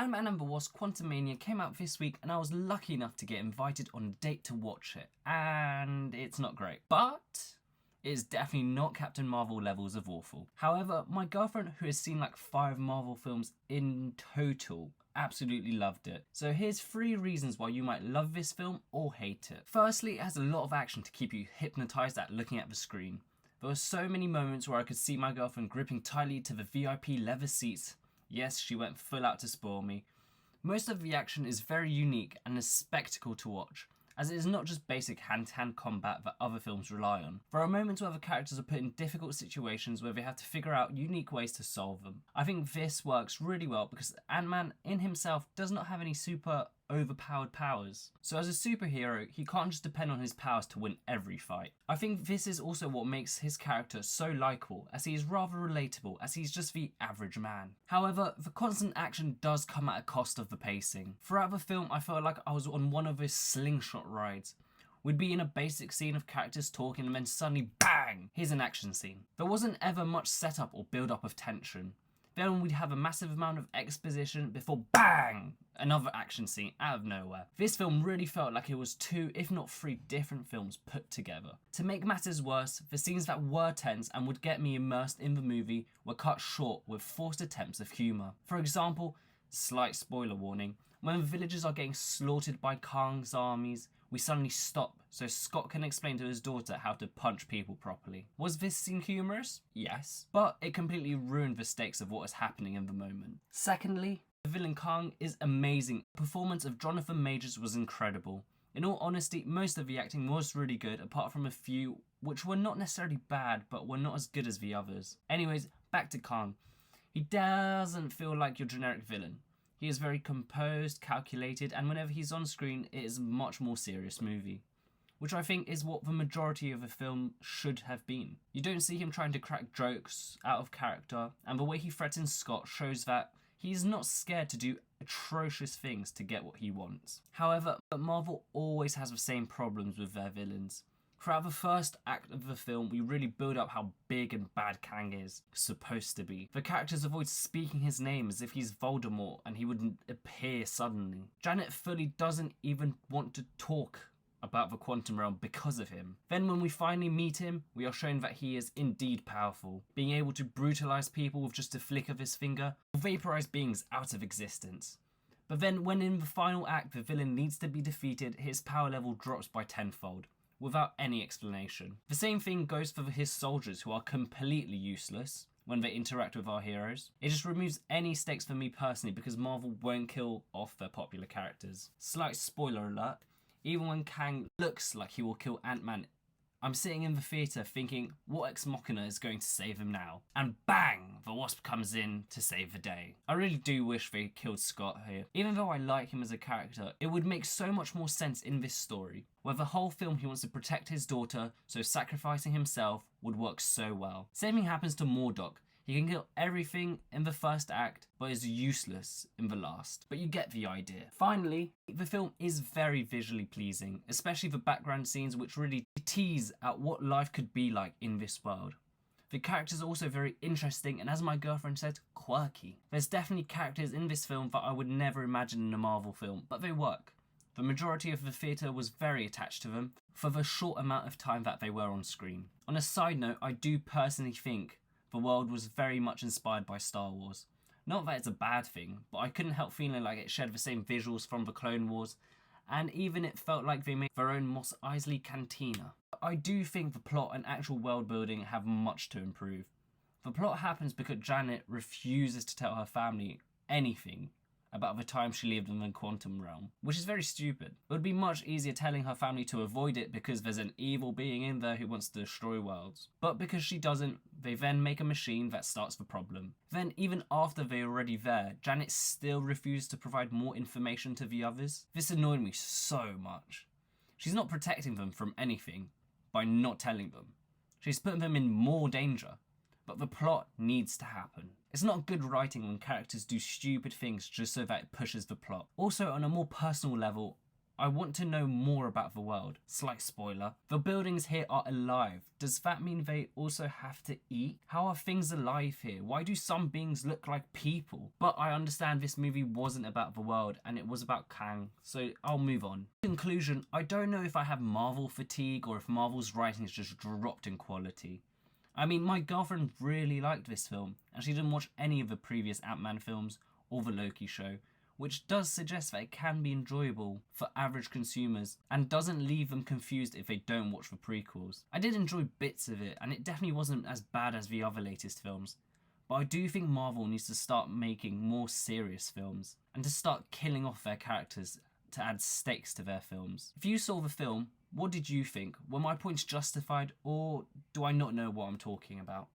Ant-Man and the Wasp Quantumania came out this week and I was lucky enough to get invited on a date to watch it. And it's not great. But it's definitely not Captain Marvel levels of awful. However, my girlfriend, who has seen like 5 Marvel films in total, absolutely loved it. So here's 3 reasons why you might love this film or hate it. Firstly, it has a lot of action to keep you hypnotized at looking at the screen. There were so many moments where I could see my girlfriend gripping tightly to the VIP leather seats. Yes, she went full out to spoil me. Most of the action is very unique and a spectacle to watch, as it is not just basic hand-to-hand combat that other films rely on. There are moments where the characters are put in difficult situations where they have to figure out unique ways to solve them. I think this works really well because Ant-Man in himself does not have any super overpowered powers. So as a superhero, he can't just depend on his powers to win every fight. I think this is also what makes his character so likeable, as he is rather relatable, as he's just the average man. However, the constant action does come at a cost of the pacing. Throughout the film, I felt like I was on one of those slingshot rides. We'd be in a basic scene of characters talking and then suddenly bang! Here's an action scene. There wasn't ever much setup or build up of tension. Then we'd have a massive amount of exposition before BANG! Another action scene out of nowhere. This film really felt like it was 2, if not 3 different films put together. To make matters worse, the scenes that were tense and would get me immersed in the movie were cut short with forced attempts of humour. For example, slight spoiler warning, when the villagers are getting slaughtered by Kang's armies, we suddenly stop so Scott can explain to his daughter how to punch people properly. Was this scene humorous? Yes. But it completely ruined the stakes of what is happening in the moment. Secondly, the villain Kang is amazing. The performance of Jonathan Majors was incredible. In all honesty, most of the acting was really good, apart from a few which were not necessarily bad, but were not as good as the others. Anyways, back to Kang. He doesn't feel like your generic villain. He is very composed, calculated, and whenever he's on screen, it is a much more serious movie. Which I think is what the majority of the film should have been. You don't see him trying to crack jokes out of character, and the way he threatens Scott shows that he's not scared to do atrocious things to get what he wants. However, Marvel always has the same problems with their villains. Throughout the first act of the film, we really build up how big and bad Kang is supposed to be. The characters avoid speaking his name as if he's Voldemort and he would appear suddenly. Janet fully doesn't even want to talk about the quantum realm because of him. Then when we finally meet him, we are shown that he is indeed powerful, being able to brutalize people with just a flick of his finger, or vaporize beings out of existence. But then when in the final act the villain needs to be defeated, his power level drops by 10-fold. Without any explanation. The same thing goes for his soldiers, who are completely useless when they interact with our heroes. It just removes any stakes for me personally because Marvel won't kill off their popular characters. Slight spoiler alert, even when Kang looks like he will kill Ant-Man, I'm sitting in the theatre thinking, what ex machina is going to save him now? And bang! The Wasp comes in to save the day. I really do wish they killed Scott here. Even though I like him as a character, it would make so much more sense in this story, where the whole film he wants to protect his daughter, so sacrificing himself would work so well. Same thing happens to Mordok. He can kill everything in the first act, but is useless in the last. But you get the idea. Finally, the film is very visually pleasing, especially the background scenes which really tease at what life could be like in this world. The characters are also very interesting and, as my girlfriend said, quirky. There's definitely characters in this film that I would never imagine in a Marvel film, but they work. The majority of the theatre was very attached to them for the short amount of time that they were on screen. On a side note, I do personally think the world was very much inspired by Star Wars. Not that it's a bad thing, but I couldn't help feeling like it shared the same visuals from the Clone Wars, and even it felt like they made their own Mos Eisley cantina. I do think the plot and actual world building have much to improve. The plot happens because Janet refuses to tell her family anything about the time she lived in the quantum realm, which is very stupid. It would be much easier telling her family to avoid it because there's an evil being in there who wants to destroy worlds. But because she doesn't, they then make a machine that starts the problem. Then even after they're already there, Janet still refused to provide more information to the others. This annoyed me so much. She's not protecting them from anything by not telling them. She's putting them in more danger. But the plot needs to happen. It's not good writing when characters do stupid things just so that it pushes the plot. Also, on a more personal level, I want to know more about the world. Slight spoiler. The buildings here are alive. Does that mean they also have to eat? How are things alive here? Why do some beings look like people? But I understand this movie wasn't about the world and it was about Kang, so I'll move on. In conclusion, I don't know if I have Marvel fatigue or if Marvel's writing has just dropped in quality. I mean, my girlfriend really liked this film, and she didn't watch any of the previous Ant-Man films or the Loki show, which does suggest that it can be enjoyable for average consumers and doesn't leave them confused if they don't watch the prequels. I did enjoy bits of it, and it definitely wasn't as bad as the other latest films, but I do think Marvel needs to start making more serious films and to start killing off their characters to add stakes to their films. If you saw the film, what did you think? Were my points justified, or do I not know what I'm talking about?